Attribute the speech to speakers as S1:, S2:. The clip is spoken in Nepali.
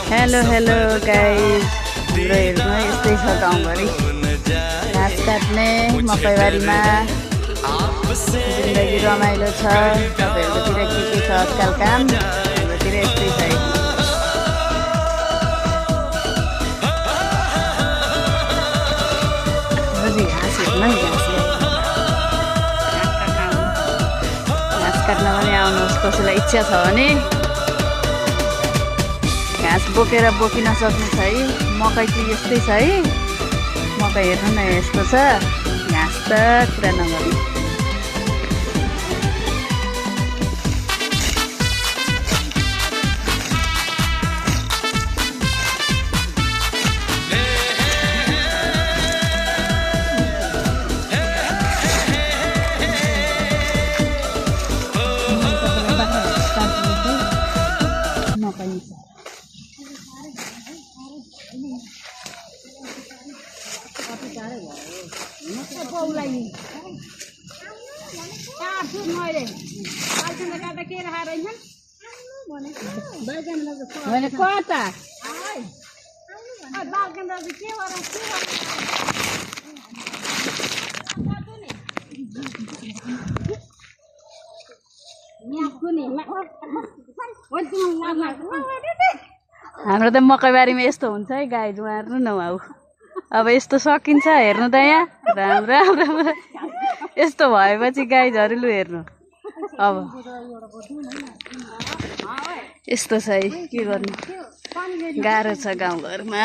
S1: हेलो हेलो गाइस, हाम्रो हेर्नु यस्तै छ गाउँभरि घाँस काट्ने मकैबारीमा। जिन्दगी रमाइलो छ। तपाईँहरूकोतिर के छ आजकल काम? हाम्रोतिर यस्तै छ। घाँस हेर्नु घाँस काट्न पनि आउनुहोस्, कसैलाई इच्छा छ भने। घाँस बोकेर बोकिन सक्नु छ है। मकै चाहिँ यस्तै छ है। मकै हेर्नु न यस्तो छ, घाँस त कुरा नगर्नु। हाम्रो त मकैबारीमा यस्तो हुन्छ है, गाई मार्नु न हौ। अब यस्तो सकिन्छ हेर्नु त यहाँ। राम राम राम। यस्तो भएपछि गाई झरिलु हेर्नु। अब यस्तो छ है, के गर्नु, गाह्रो छ गाउँघरमा।